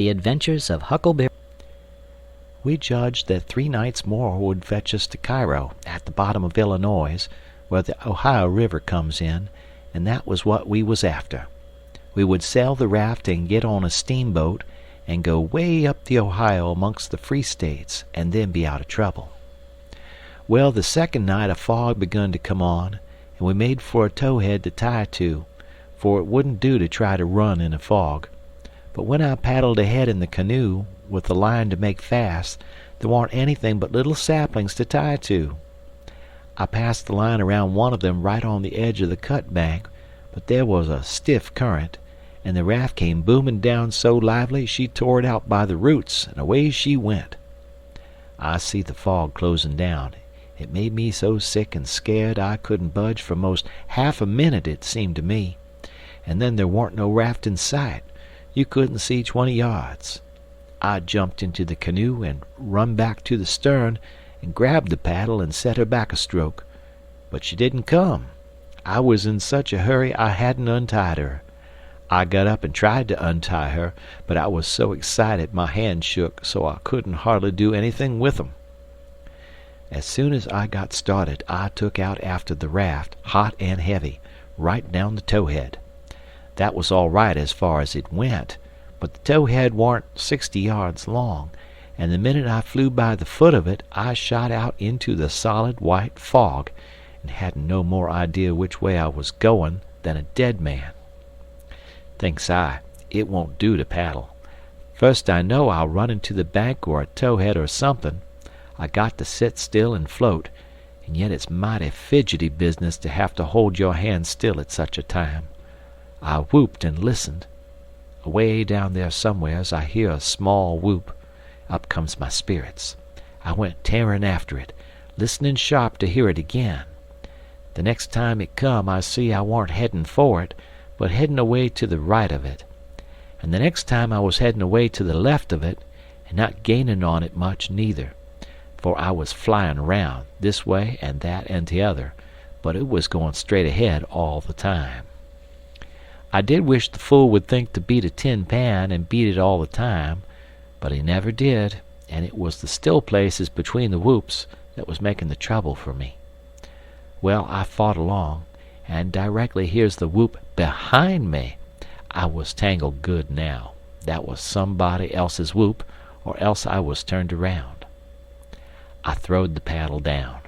The Adventures of Huckleberry. We judged that 3 nights more would fetch us to Cairo, at the bottom of Illinois, where the Ohio River comes in, and that was what we was after. We would sail the raft and get on a steamboat and go way up the Ohio amongst the free states, and then be out of trouble. Well, the second night a fog begun to come on, and we made for a towhead to tie to, for it wouldn't do to try to run in a fog. But when I paddled ahead in the canoe, with the line to make fast, there warn't anything but little saplings to tie to. I passed the line around one of them right on the edge of the cut bank, but there was a stiff current, and the raft came booming down so lively she tore it out by the roots, and away she went. I see the fog closing down. It made me so sick and scared I couldn't budge for most half a minute, it seemed to me. And then there warn't no raft in sight. You couldn't see 20 yards. I jumped into the canoe and run back to the stern and grabbed the paddle and set her back a stroke. But she didn't come. I was in such a hurry I hadn't untied her. I got up and tried to untie her, but I was so excited my hands shook so I couldn't hardly do anything with them. As soon as I got started, I took out after the raft, hot and heavy, right down the towhead. That was all right as far as it went, but the towhead warn't 60 yards long, and the minute I flew by the foot of it I shot out into the solid white fog, and hadn't no more idea which way I was going than a dead man. Thinks I, it won't do to paddle. First I know I'll run into the bank or a towhead or something. I got to sit still and float, and yet it's mighty fidgety business to have to hold your hand still at such a time. I whooped and listened. Away down there somewheres I hear a small whoop. Up comes my spirits. I went tearing after it, listening sharp to hear it again. The next time it come I see I warn't heading for it, but heading away to the right of it. And the next time I was heading away to the left of it, and not gaining on it much neither, for I was flying around, this way and that and the other, but it was going straight ahead all the time. I did wish the fool would think to beat a tin pan and beat it all the time, but he never did, and it was the still places between the whoops that was making the trouble for me. Well, I fought along, and directly here's the whoop behind me. I was tangled good now. That was somebody else's whoop, or else I was turned around. I throwed the paddle down.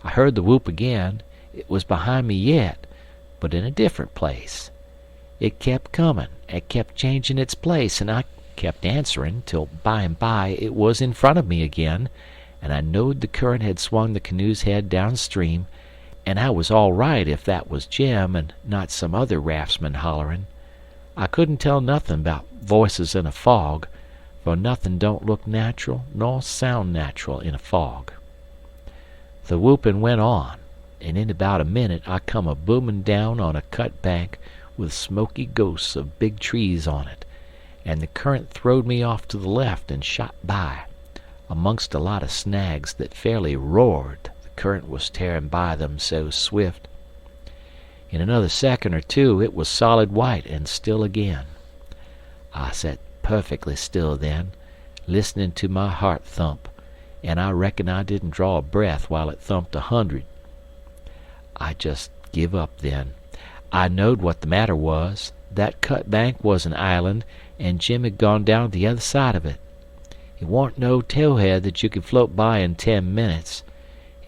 I heard the whoop again. It was behind me yet, but in a different place. It kept coming, it kept changing its place, and I kept answering, till by and by it was in front of me again, and I knowed the current had swung the canoe's head downstream, and I was all right if that was Jim and not some other raftsman hollering. I couldn't tell nothing about voices in a fog, for nothing don't look natural nor sound natural in a fog. The whooping went on, and in about a minute I come a-booming down on a cut bank with smoky ghosts of big trees on it, and the current throwed me off to the left and shot by, amongst a lot of snags that fairly roared, the current was tearing by them so swift. In another second or two it was solid white and still again. I sat perfectly still then, listening to my heart thump, and I reckon I didn't draw a breath while it thumped 100. I just give up then. I knowed what the matter was. That cut bank was an island, and Jim had gone down the other side of it. It warn't no towhead that you could float by in 10 minutes.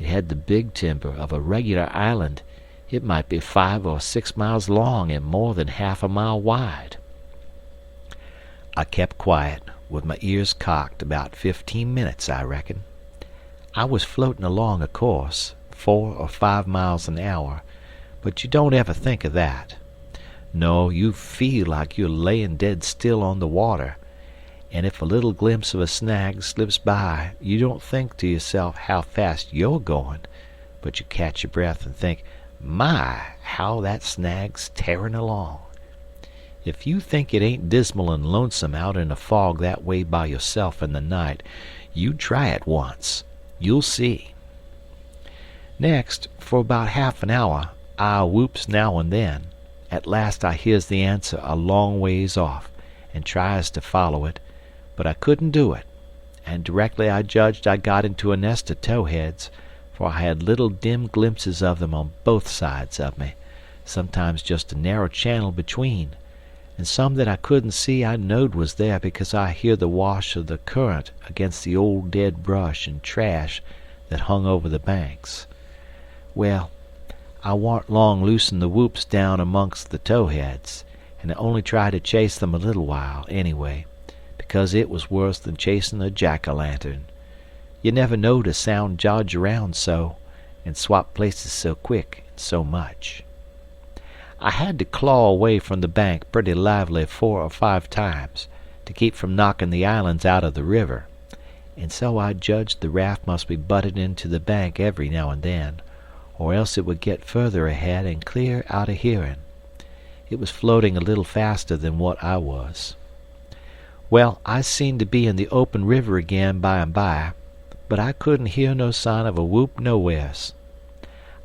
It had the big timber of a regular island. It might be 5 or 6 miles long and more than half a mile wide. I kept quiet, with my ears cocked, about 15 minutes, I reckon. I was floating along a course, 4 or 5 miles an hour, but you don't ever think of that. No, you feel like you're laying dead still on the water, and if a little glimpse of a snag slips by, you don't think to yourself how fast you're going, but you catch your breath and think, my, how that snag's tearing along. If you think it ain't dismal and lonesome out in a fog that way by yourself in the night, you try it once. You'll see. Next, for about half an hour, I whoops now and then. At last I hears the answer a long ways off, and tries to follow it, but I couldn't do it, and directly I judged I got into a nest of towheads, for I had little dim glimpses of them on both sides of me, sometimes just a narrow channel between, and some that I couldn't see I knowed was there because I hear the wash of the current against the old dead brush and trash that hung over the banks. Well, I warn't long loosing the whoops down amongst the towheads, and I only tried to chase them a little while, anyway, because it was worse than chasing a jack-o'-lantern. You never knowed a sound dodge around so, and swap places so quick and so much. I had to claw away from the bank pretty lively 4 or 5 times to keep from knocking the islands out of the river, and so I judged the raft must be butted into the bank every now and then, or else it would get further ahead and clear out of hearing. It was floating a little faster than what I was. Well, I seemed to be in the open river again by and by, but I couldn't hear no sign of a whoop nowheres.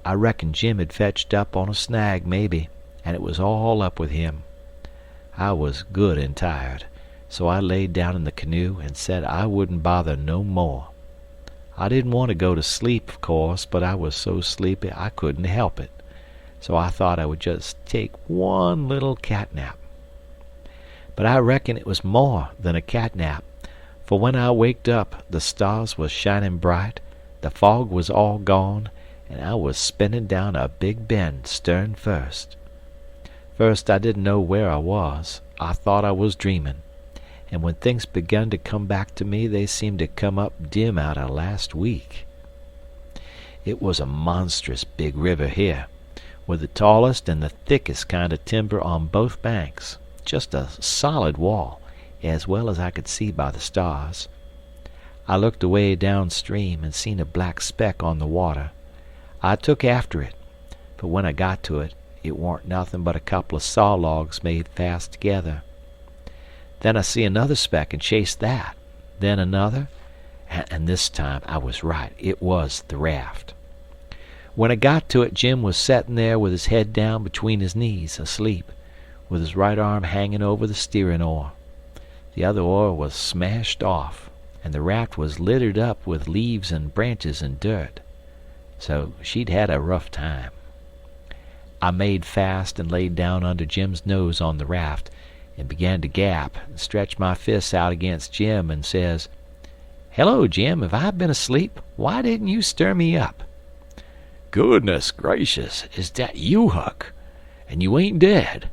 I reckon Jim had fetched up on a snag, maybe, and it was all up with him. I was good and tired, so I laid down in the canoe and said I wouldn't bother no more. I didn't want to go to sleep, of course, but I was so sleepy I couldn't help it, so I thought I would just take one little catnap. But I reckon it was more than a catnap, for when I waked up the stars was shining bright, the fog was all gone, and I was spinning down a big bend stern first. First I didn't know where I was. I thought I was dreaming, and when things begun to come back to me they seemed to come up dim out of last week. It was a monstrous big river here, with the tallest and the thickest kind of timber on both banks, just a solid wall, as well as I could see by the stars. I looked away downstream and seen a black speck on the water. I took after it, but when I got to it, it warn't nothing but a couple of saw logs made fast together. Then I see another speck and chased that, then another, and this time I was right. It was the raft. When I got to it, Jim was setting there with his head down between his knees, asleep, with his right arm hanging over the steering oar. The other oar was smashed off, and the raft was littered up with leaves and branches and dirt. So she'd had a rough time. I made fast and laid down under Jim's nose on the raft, and began to gap and stretch my fists out against Jim and says, "Hello, Jim, have I been asleep? Why didn't you stir me up?" "Goodness gracious, is that you, Huck? And you ain't dead?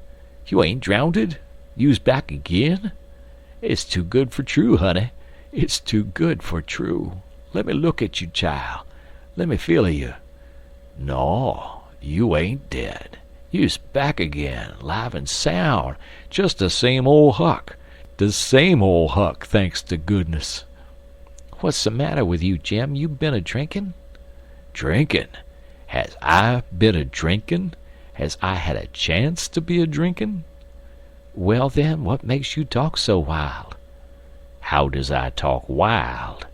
You ain't drownded? You's back again? It's too good for true, honey. It's too good for true. Let me look at you, child. Let me feel of you. No, you ain't dead. You's back again, live and sound, just the same old Huck. The same old Huck, thanks to goodness." "What's the matter with you, Jim? You been a-drinking?" "Drinking? Has I been a-drinking? Has I had a chance to be a-drinking?" "Well, then, what makes you talk so wild?" "How does I talk wild?"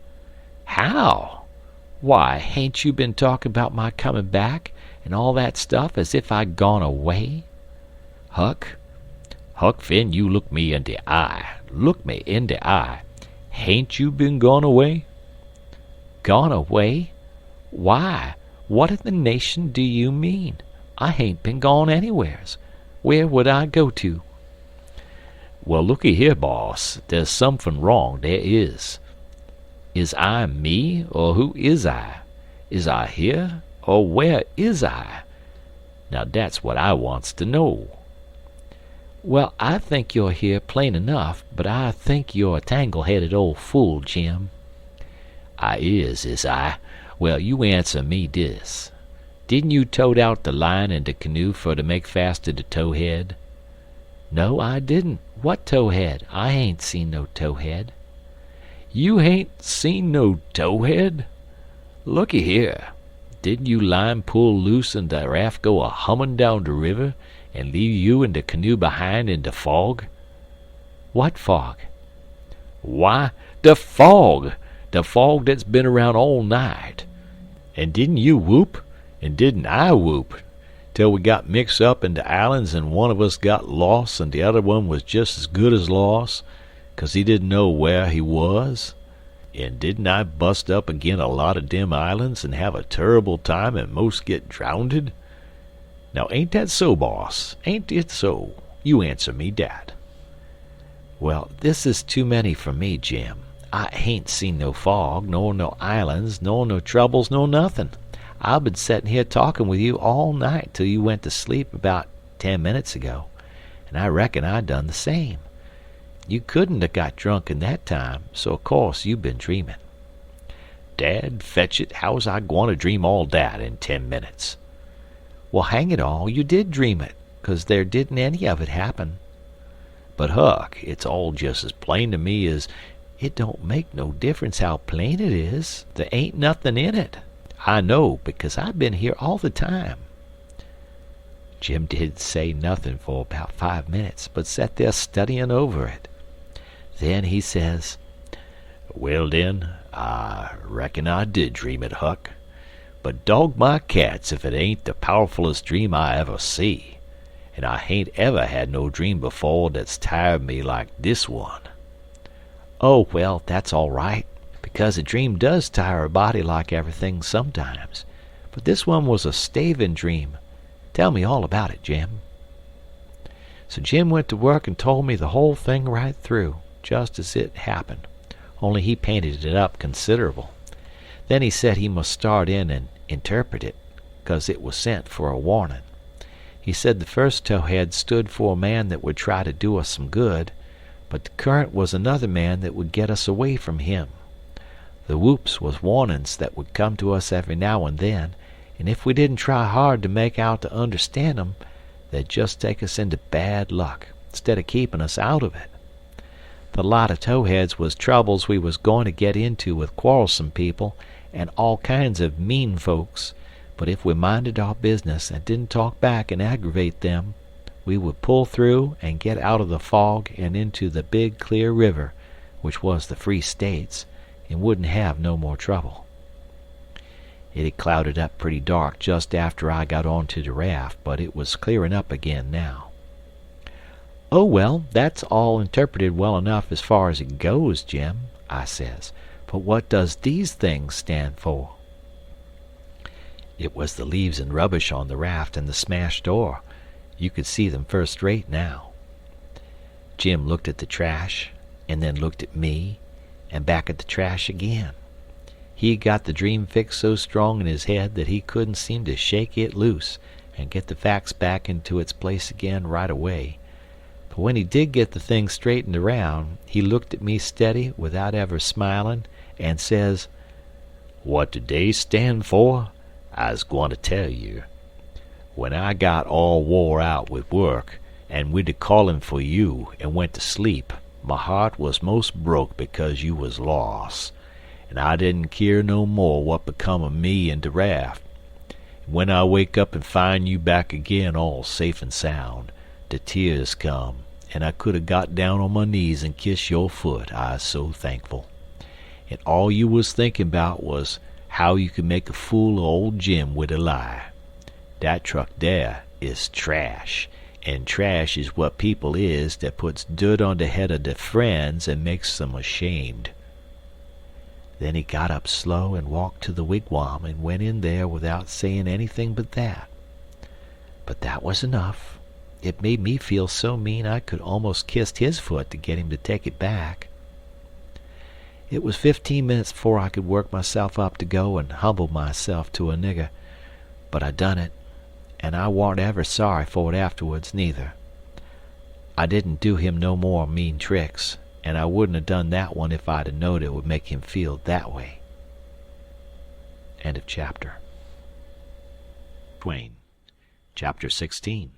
"How? Why, hain't you been talking about my coming back and all that stuff as if I'd gone away?" "Huck Finn, you look me in the eye. Look me in the eye. Hain't you been gone away?" "Gone away? Why, what in the nation do you mean? I hain't been gone anywheres. Where would I go to?" "Well, looky here, boss. There's something wrong, there is. Is I me, or who is I? Is I here, or where is I? Now that's what I wants to know." "Well, I think you're here plain enough, but I think you're a tangle-headed old fool, Jim." "I is I? Well, you answer me dis. Didn't you tote out the line in de canoe fer to make fast to de towhead?" "No, I didn't. What towhead? I ain't seen no towhead." "You hain't seen no towhead? Looky here. Didn't you line pull loose and de raft go a-hummin' down de river and leave you and de canoe behind in de fog?" "What fog?" "Why, de fog. De fog that's been around all night. And didn't you whoop? And didn't I whoop? till we got mixed up in the islands and one of us got lost and the other one was just as good as lost, 'cause he didn't know where he was? And didn't I bust up agin a lot of dem islands and have a turrible time and most get drownded? Now ain't that so, boss? Ain't it so? You answer me dat." "Well, this is too many for me, Jim. I hain't seen no fog, nor no islands, nor no troubles, nor nothin'. I've been settin' here talkin' with you all night till you went to sleep about 10 minutes ago, and I reckon I done the same. You couldn't have got drunk in that time, so of course you been dreamin'." "Dad fetch it, how's I gwine to dream all dat in 10 minutes?" "Well, hang it all, you did dream it, 'cause there didn't any of it happen." "But, Huck, it's all just as plain to me as—" "It don't make no difference how plain it is. There ain't nothin' in it. I know, because I've been here all the time." Jim didn't say nothing for about 5 minutes, but sat there studyin' over it. Then he says, "Well, den, I reckon I did dream it, Huck. But dog my cats if it ain't the powerfulest dream I ever see. And I hain't ever had no dream before that's tired me like this one." "Oh, well, that's all right, because a dream does tire a body like everything sometimes. But this one was a staving dream. Tell me all about it, Jim." So Jim went to work and told me the whole thing right through, just as it happened, only he painted it up considerable. Then he said he must start in and interpret it, 'cause it was sent for a warning. He said the first towhead stood for a man that would try to do us some good, but the current was another man that would get us away from him. The whoops was warnings that would come to us every now and then, and if we didn't try hard to make out to understand 'em, they'd just take us into bad luck, instead of keeping us out of it. The lot of towheads was troubles we was going to get into with quarrelsome people and all kinds of mean folks, but if we minded our business and didn't talk back and aggravate them, we would pull through and get out of the fog and into the big clear river, which was the Free States, and wouldn't have no more trouble. It had clouded up pretty dark just after I got onto the raft, but it was clearing up again now. "Oh, well, that's all interpreted well enough as far as it goes, Jim," I says. "But what does these things stand for?" It was the leaves and rubbish on the raft and the smashed door. You could see them first rate now. Jim looked at the trash, and then looked at me, and back at the trash again. He had got the dream fixed so strong in his head that he couldn't seem to shake it loose and get the facts back into its place again right away. But when he did get the thing straightened around, he looked at me steady without ever smiling, and says, "What do they stand for? I's gwine to tell you. When I got all wore out with work, and wid the callin' for you, and went to sleep, my heart was most broke because you was lost, and I didn't keer no more what become of me and the raft. And when I wake up and find you back again all safe and sound, the tears come, and I could have got down on my knees and kissed your foot, I's so thankful. And all you was thinking 'bout was how you could make a fool of old Jim with a lie. Dat truck there is trash, and trash is what people is that puts dirt on the head of their friends and makes them ashamed." Then he got up slow and walked to the wigwam and went in there without saying anything but that. But that was enough. It made me feel so mean I could almost kissed his foot to get him to take it back. It was 15 minutes before I could work myself up to go and humble myself to a nigger, but I done it, and I warn't ever sorry for it afterwards, neither. I didn't do him no more mean tricks, and I wouldn't have done that one if I'd have knowed it would make him feel that way. End of chapter. Twain, Chapter 16.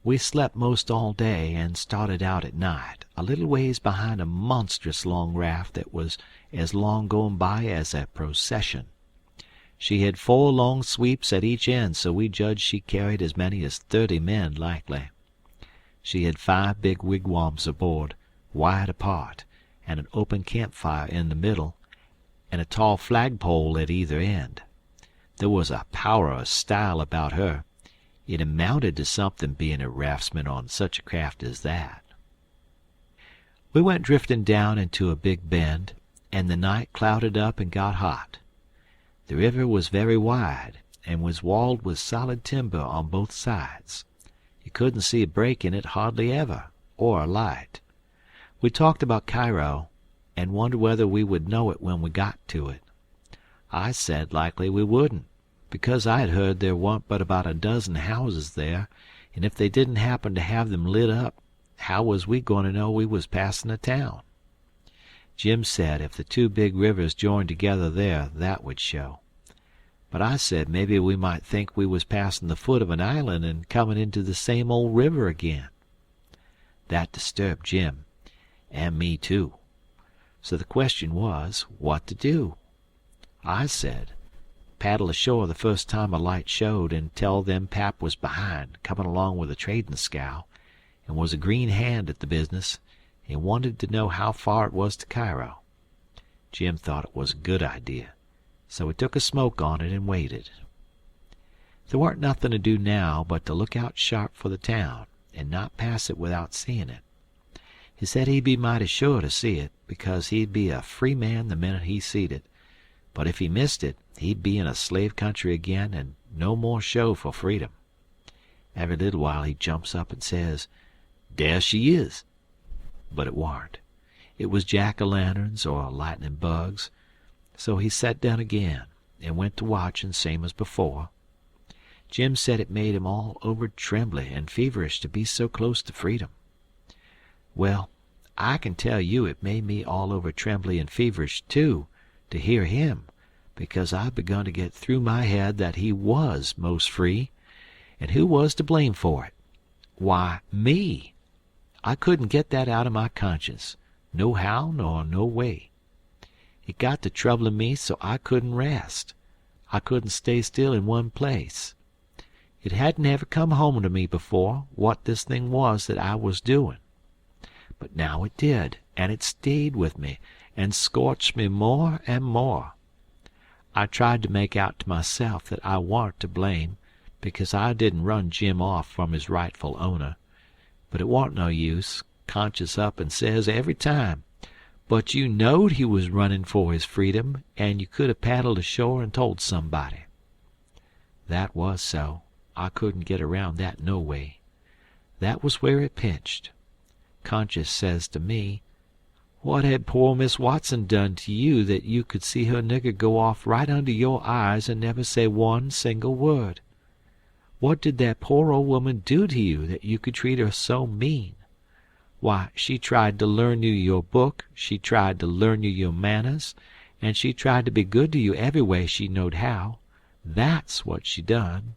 We slept most all day and started out at night, a little ways behind a monstrous long raft that was as long going by as a procession. She had 4 long sweeps at each end, so we judged she carried as many as 30 men likely. She had 5 big wigwams aboard, wide apart, and an open campfire in the middle, and a tall flagpole at either end. There was a power of style about her. It amounted to something being a raftsman on such a craft as that. We went drifting down into a big bend, and the night clouded up and got hot. The river was very wide, and was walled with solid timber on both sides. You couldn't see a break in it hardly ever, or a light. We talked about Cairo, and wondered whether we would know it when we got to it. I said likely we wouldn't, because I had heard there wa'n't but about a dozen houses there, and if they didn't happen to have them lit up, how was we going to know we was passing a town? Jim said if the two big rivers joined together there, that would show. But I said maybe we might think we was passing the foot of an island and coming into the same old river again. That disturbed Jim, and me too. So the question was, what to do? I said, paddle ashore the first time a light showed and tell them Pap was behind, coming along with a trading scow, and was a green hand at the business, and wanted to know how far it was to Cairo. Jim thought it was a good idea, so he took a smoke on it and waited. There weren't nothing to do now but to look out sharp for the town, and not pass it without seeing it. He said he'd be mighty sure to see it, because he'd be a free man the minute he seed it, but if he missed it, he'd be in a slave country again, and no more show for freedom. Every little while he jumps up and says, "There she is." But it warn't. It was jack-o'-lanterns or lightning bugs, so he sat down again and went to watching same as before. Jim said it made him all over trembly and feverish to be so close to freedom. Well, I can tell you it made me all over trembly and feverish too, to hear him, because I've begun to get through my head that he was most free, and who was to blame for it? Why, me. I couldn't get that out of my conscience, no how nor no way. It got to troubling me so I couldn't rest. I couldn't stay still in one place. It hadn't ever come home to me before what this thing was that I was doing. But now it did, and it stayed with me, and scorched me more and more. I tried to make out to myself that I warn't to blame, because I didn't run Jim off from his rightful owner. But it warn't no use. Conscience up and says every time, "But you knowed he was running for his freedom, and you could have paddled ashore and told somebody." That was so. I couldn't get around that no way. That was where it pinched. Conscience says to me, "What had poor Miss Watson done to you that you could see her nigger go off right under your eyes and never say one single word? What did that poor old woman do to you that you could treat her so mean? Why, she tried to learn you your book, she tried to learn you your manners, and she tried to be good to you every way she knowed how. That's what she done."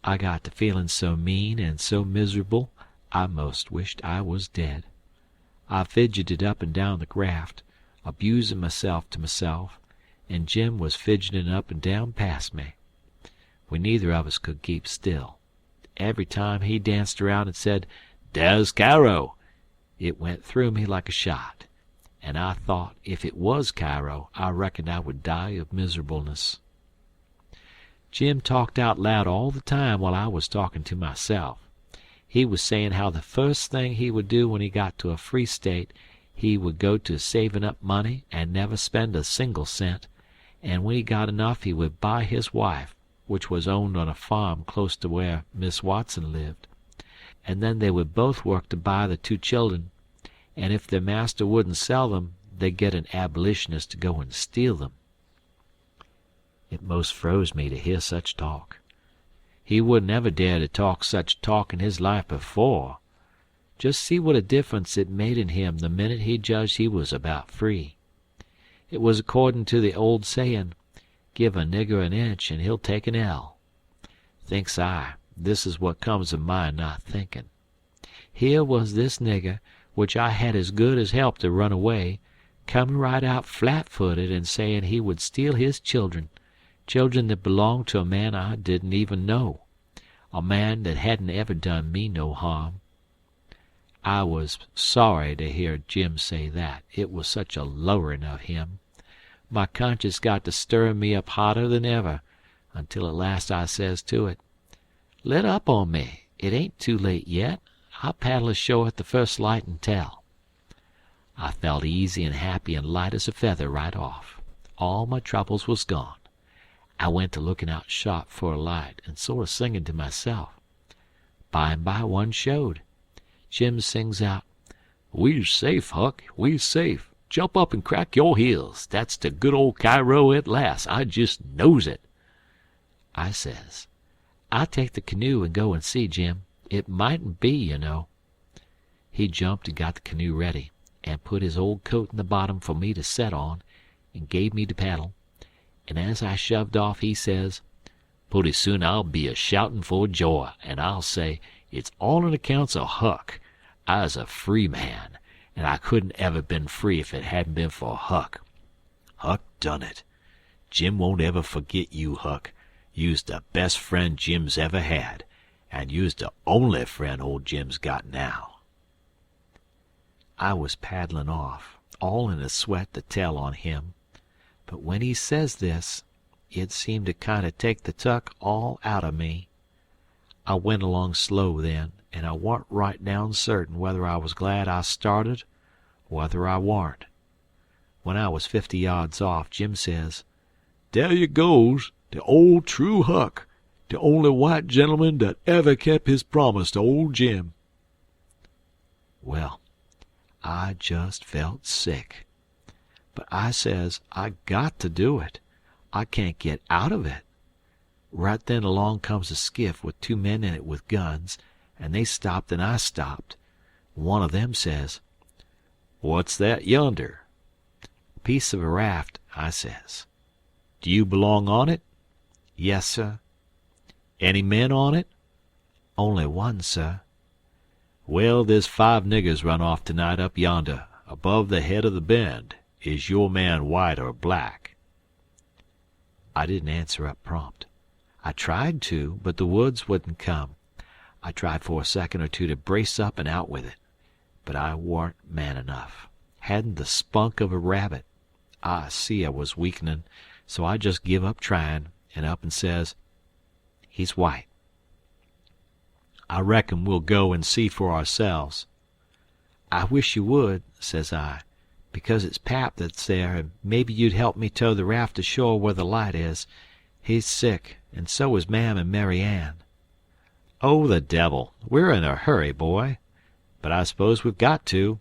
I got to feeling so mean and so miserable I most wished I was dead. I fidgeted up and down the raft, abusing myself to myself, and Jim was fidgeting up and down past me. We neither of us could keep still. Every time he danced around and said, "Dar's Cairo," it went through me like a shot, and I thought if it was Cairo I reckoned I would die of miserableness. Jim talked out loud all the time while I was talking to myself. He was saying how the first thing he would do when he got to a free state, he would go to saving up money and never spend a single cent, and when he got enough he would buy his wife, which was owned on a farm close to where Miss Watson lived, and then they would both work to buy the two children, and if their master wouldn't sell them, they'd get an abolitionist to go and steal them. It most froze me to hear such talk. He wouldn't ever dare to talk such talk in his life before. Just see what a difference it made in him the minute he judged he was about free. It was according to the old saying, "Give a nigger an inch and he'll take an ell." Thinks I, this is what comes of my not thinking. Here was this nigger, which I had as good as helped to run away, coming right out flat-footed and saying he would steal his children that belonged to a man I didn't even know, a man that hadn't ever done me no harm. I was sorry to hear Jim say that. It was such a lowering of him. My conscience got to stirring me up hotter than ever, until at last I says to it, "Let up on me. It ain't too late yet. I'll paddle ashore at the first light and tell." I felt easy and happy and light as a feather right off. All my troubles was gone. I went to looking out sharp for a light and sort of singing to myself. By and by one showed. Jim sings out, "We's safe, Huck, we's safe. Jump up and crack your heels. That's the good old Cairo at last. I just knows it." I says, "I'll take the canoe and go and see, Jim. It mightn't be, you know." He jumped and got the canoe ready, and put his old coat in the bottom for me to set on, and gave me the paddle. And as I shoved off, he says, "Putty soon I'll be a-shoutin' for joy, and I'll say, it's all on accounts of Huck. I's a free man, and I couldn't ever been free if it hadn't been for Huck. Huck done it. Jim won't ever forget you, Huck. You's the best friend Jim's ever had, and you's the only friend old Jim's got now." I was paddling off, all in a sweat to tell on him. But when he says this, it seemed to kind of take the tuck all out of me. I went along slow then, and I warn't right down certain whether I was glad I started or whether I warn't. When I was 50 yards off, Jim says, "There you goes, the old true Huck, the only white gentleman that ever kept his promise to old Jim." Well, I just felt sick. But I says I got to do it. I can't get out of it. Right then along comes a skiff with 2 men in it with guns, and they stopped and I stopped. One of them says, "What's that yonder?" "A piece of a raft," I says. "Do you belong on it?" "Yes, sir." "Any men on it?" "Only one, sir." "Well, there's 5 niggers run off tonight up yonder, above the head of the bend. Is your man white or black?" I didn't answer up prompt. I tried to, but the words wouldn't come. I tried for a second or two to brace up and out with it, but I warn't man enough. Hadn't the spunk of a rabbit. I see I was weakening, so I just give up trying, and up and says, "He's white." "I reckon we'll go and see for ourselves." "I wish you would," says I, "because it's Pap that's there, and maybe you'd help me tow the raft ashore where the light is. He's sick, and so is Mam and Mary Ann." "Oh, the devil! We're in a hurry, boy. But I suppose we've got to.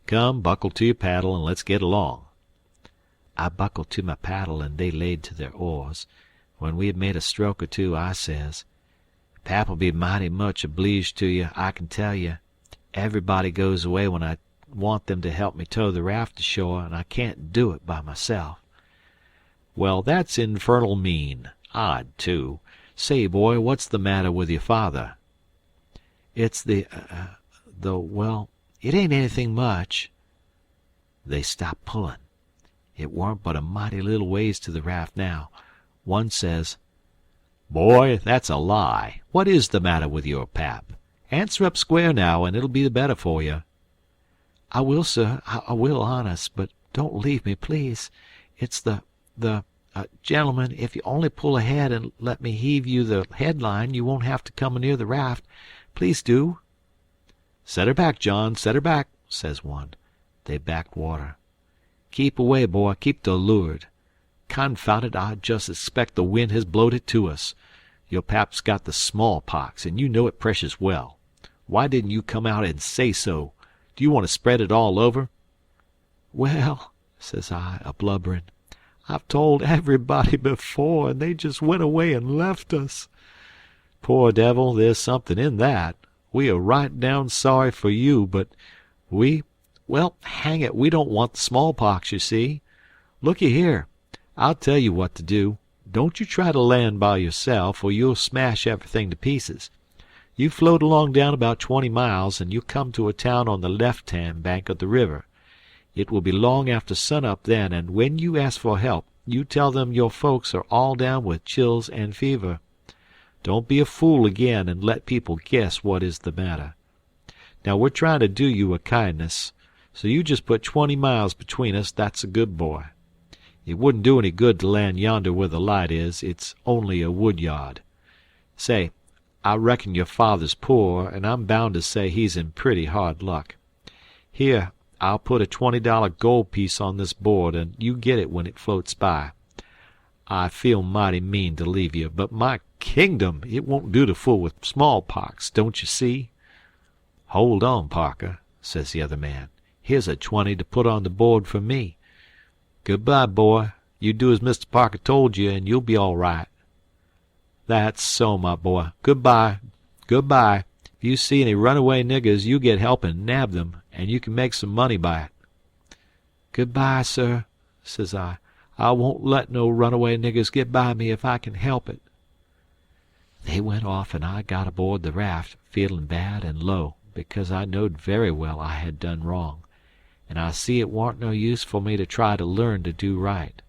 Come, buckle to your paddle, and let's get along." I buckled to my paddle, and they laid to their oars. When we had made a stroke or two, I says, "Pap'll be mighty much obleeged to you, I can tell you. Everybody goes away when I want them to help me tow the raft ashore, and I can't do it by myself." "Well, that's infernal mean. Odd, too. Say, boy, what's the matter with your father?" "It's well, it ain't anything much." They stopped pulling. It warn't but a mighty little ways to the raft now. One says, "Boy, that's a lie. What is the matter with your pap? Answer up square now, and it'll be the better for you." "I will, sir. I will, honest. But don't leave me, please. It's gentlemen, if you only pull ahead and let me heave you the headline, you won't have to come near the raft. Please do." "Set her back, John, set her back," says one. They backed water. "Keep away, boy, keep to leeward. Confound it, I just expect the wind has blowed it to us. Your pap's got the smallpox, and you know it precious well. Why didn't you come out and say so? Do you want to spread it all over?" "Well," says I, a-blubbering, "I've told everybody before, and they just went away and left us." "Poor devil, there's something in that. We are right down sorry for you, but well, hang it, we don't want the smallpox, you see. Looky here, I'll tell you what to do. Don't you try to land by yourself, or you'll smash everything to pieces. You float along down about 20 miles, and you'll come to a town on the left-hand bank of the river. It will be long after sunup then, and when you ask for help, you tell them your folks are all down with chills and fever. Don't be a fool again and let people guess what is the matter. Now we're trying to do you a kindness, so you just put 20 miles between us, that's a good boy. It wouldn't do any good to land yonder where the light is. It's only a wood yard. Say, I reckon your father's poor, and I'm bound to say he's in pretty hard luck. Here, I'll put a $20 gold piece on this board, and you get it when it floats by. I feel mighty mean to leave you, but my kingdom, it won't do to fool with smallpox, don't you see? Hold on, Parker, says the other man. Here's a 20 to put on the board for me. Good-bye, boy. You do as Mr. Parker told you, and you'll be all right. That's so, my boy. Good-bye. Good-bye. If you see any runaway niggers, you get help and nab them, and you can make some money by it. Good-bye, sir, says I. I won't let no runaway niggers get by me if I can help it. They went off, and I got aboard the raft, feeling bad and low, because I knowed very well I had done wrong, and I see it warn't no use for me to try to learn to do right.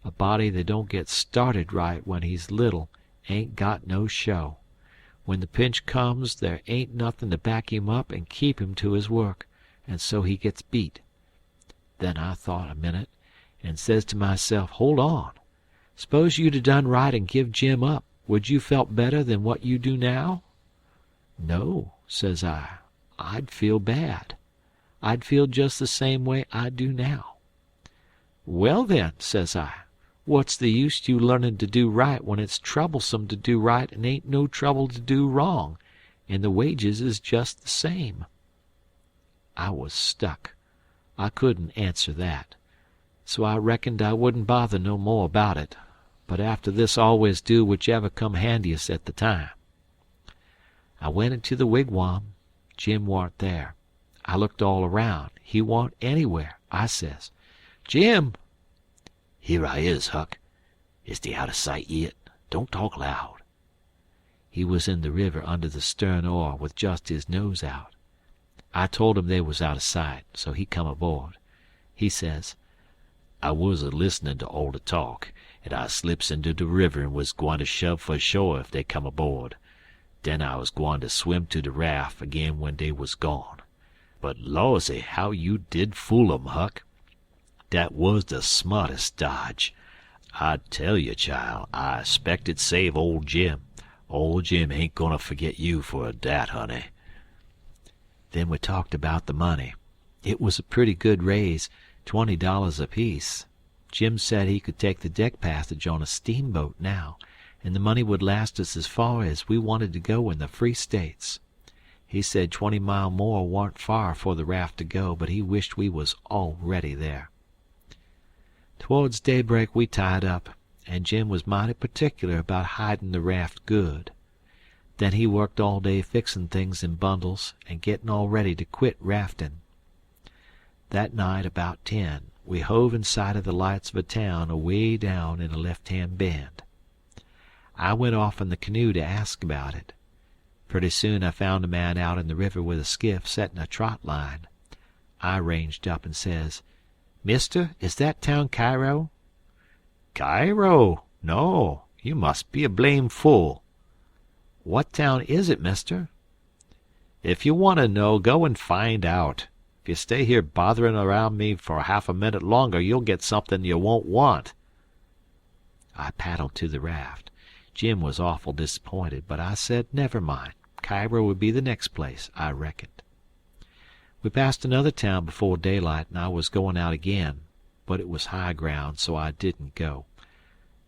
A body that don't get started right when he's little ain't got no show. When the pinch comes, there ain't nothing to back him up and keep him to his work, and so he gets beat. Then I thought a minute, and says to myself, hold on. S'pose you'd 'a done right and give Jim up, would you felt better than what you do now? No, says I. I'd feel bad. I'd feel just the same way I do now. Well then, says I, what's the use you learning to do right when it's troublesome to do right and ain't no trouble to do wrong, and the wages is just the same? I was stuck. I couldn't answer that. So I reckoned I wouldn't bother no more about it, but after this always do whichever come handiest at the time. I went into the wigwam. Jim warn't there. I looked all around. He warn't anywhere. I says, Jim! Here I is, Huck. Is they out of sight yet? Don't talk loud. He was in the river under the stern oar with just his nose out. I told him they was out of sight, so he come aboard. He says, I was a-listening to all the talk, and I slips into the river and was gwine to shove for shore if they come aboard. Then I was gwine to swim to the raft again when they was gone. But lawsy, how you did fool 'em, Huck. That was the smartest dodge. I tell you, child, I expect it save old Jim. Old Jim ain't gonna forget you for dat, honey. Then we talked about the money. It was a pretty good raise, $20 apiece. Jim said he could take the deck passage on a steamboat now, and the money would last us as far as we wanted to go in the Free States. He said 20 mile more warn't far for the raft to go, but he wished we was already there. Towards daybreak we tied up, and Jim was mighty particular about hiding the raft good. Then he worked all day fixing things in bundles and getting all ready to quit rafting. That night about 10 we hove in sight of the lights of a town away down in a left-hand bend. I went off in the canoe to ask about it. Pretty soon I found a man out in the river with a skiff setting a trot line. I ranged up and says, Mister, is that town Cairo? Cairo? No, you must be a blame fool. What town is it, mister? If you want to know, go and find out. If you stay here bothering around me for half a minute longer, you'll get something you won't want. I paddled to the raft. Jim was awful disappointed, but I said never mind. Cairo would be the next place, I reckoned. We passed another town before daylight, and I was going out again, but it was high ground, so I didn't go.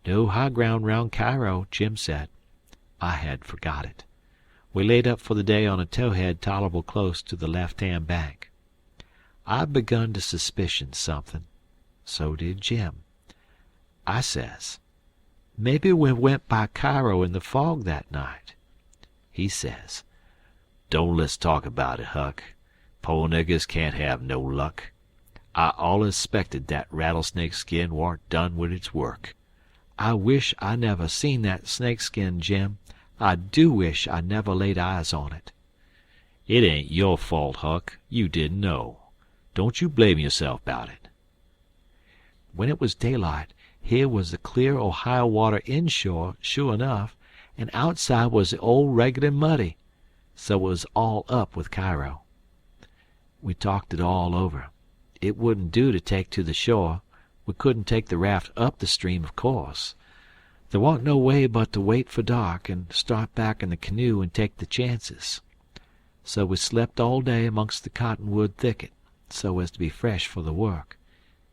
No high ground round Cairo, Jim said. I had forgot it. We laid up for the day on a towhead tolerable close to the left-hand bank. I'd begun to suspicion something. So did Jim. I says, maybe we went by Cairo in the fog that night. He says, don't let's talk about it, Huck. Po niggers can't have no luck. I allus expected that rattlesnake skin warn't done with its work. I wish I never seen that snakeskin, Jim. I do wish I never laid eyes on it. It ain't your fault, Huck. You didn't know. Don't you blame yourself 'bout it. When it was daylight, here was the clear Ohio water inshore, sure enough, and outside was the old regular muddy, so it was all up with Cairo. We talked it all over. It wouldn't do to take to the shore. We couldn't take the raft up the stream, of course. There warn't no way but to wait for dark and start back in the canoe and take the chances. So we slept all day amongst the cottonwood thicket, so as to be fresh for the work.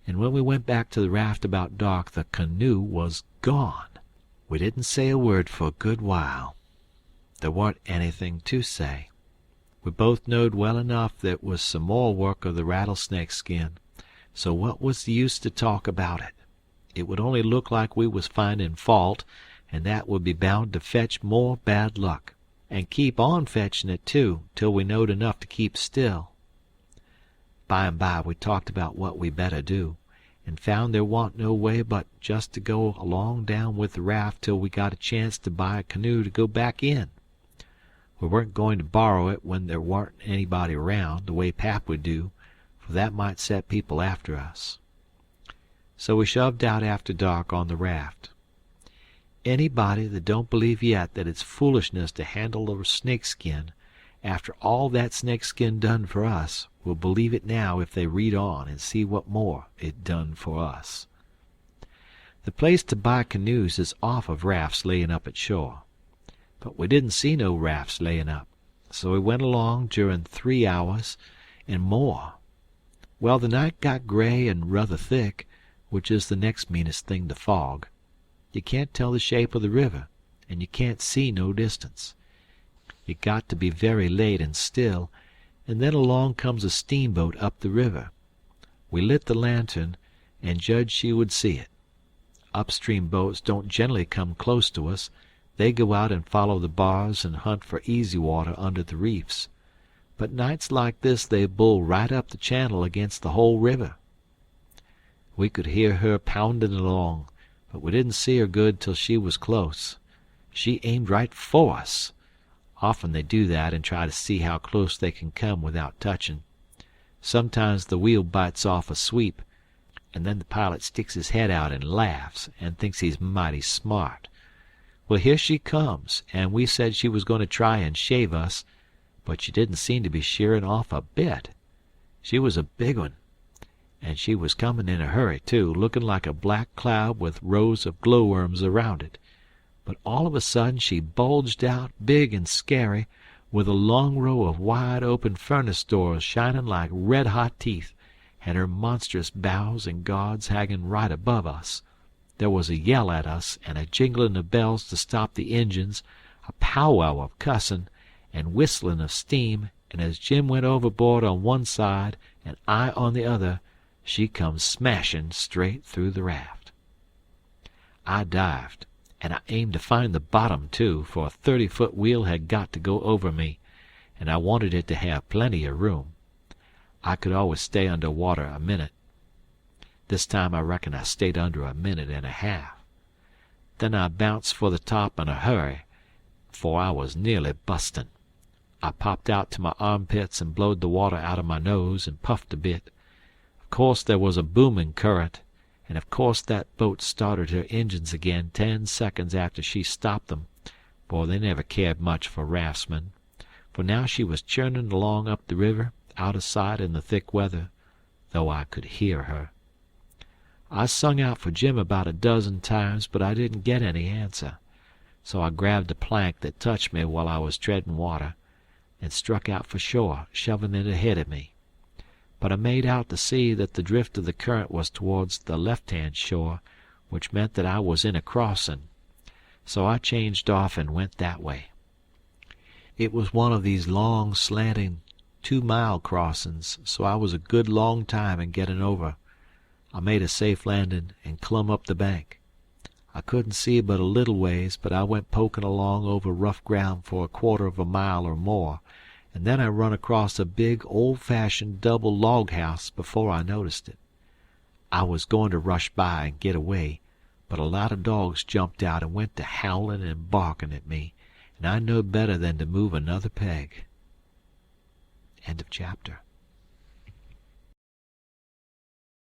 And when we went back to the raft about dark, the canoe was gone. We didn't say a word for a good while. There warn't anything to say. We both knowed well enough that it was some more work of the rattlesnake skin, so what was the use to talk about it? It would only look like we was finding fault, and that would be bound to fetch more bad luck, and keep on fetching it too, till we knowed enough to keep still. By and by we talked about what we better do, and found there wa'n't no way but just to go along down with the raft till we got a chance to buy a canoe to go back in. We weren't going to borrow it when there warn't anybody around, the way Pap would do, for that might set people after us. So we shoved out after dark on the raft. Anybody that don't believe yet that it's foolishness to handle a snakeskin, after all that snakeskin done for us, will believe it now if they read on and see what more it done for us. The place to buy canoes is off of rafts laying up at shore. But we didn't see no rafts laying up, so we went along during 3 hours and more. Well, the night got gray and ruther thick, which is the next meanest thing to fog. You can't tell the shape of the river, and you can't see no distance. It got to be very late and still, and then along comes a steamboat up the river. We lit the lantern, and judged she would see it. Upstream boats don't generally come close to us. They go out and follow the bars and hunt for easy water under the reefs. But nights like this they bull right up the channel against the whole river. We could hear her pounding along, but we didn't see her good till she was close. She aimed right for us. Often they do that and try to see how close they can come without touching. Sometimes the wheel bites off a sweep, and then the pilot sticks his head out and laughs and thinks he's mighty smart. Well, here she comes, and we said she was going to try and shave us, but she didn't seem to be shearing off a bit. She was a big one, and she was coming in a hurry, too, looking like a black cloud with rows of glowworms around it. But all of a sudden she bulged out, big and scary, with a long row of wide-open furnace doors shining like red-hot teeth, and her monstrous bows and guards hanging right above us. There was a yell at us, and a jingling of bells to stop the engines, a powwow of cussing, and whistling of steam, and as Jim went overboard on one side and I on the other, she come smashing straight through the raft. I dived, and I aimed to find the bottom, too, for a 30-foot wheel had got to go over me, and I wanted it to have plenty of room. I could always stay under water a minute. This time I reckon I stayed under a minute and a half. Then I bounced for the top in a hurry, for I was nearly busting. I popped out to my armpits and blowed the water out of my nose and puffed a bit. Of course there was a booming current, and of course that boat started her engines again 10 seconds after she stopped them, for they never cared much for raftsmen, for now she was churning along up the river, out of sight in the thick weather, though I could hear her. I sung out for Jim about a dozen times, but I didn't get any answer, so I grabbed a plank that touched me while I was treading water, and struck out for shore, shoving it ahead of me. But I made out to see that the drift of the current was towards the left-hand shore, which meant that I was in a crossing, so I changed off and went that way. It was one of these long, slanting 2-mile crossings, so I was a good long time in getting over. I made a safe landing and clumb up the bank. I couldn't see but a little ways, but I went poking along over rough ground for a quarter of a mile or more, and then I run across a big, old-fashioned double log house before I noticed it. I was going to rush by and get away, but a lot of dogs jumped out and went to howling and barking at me, and I knowed better than to move another peg. End of chapter.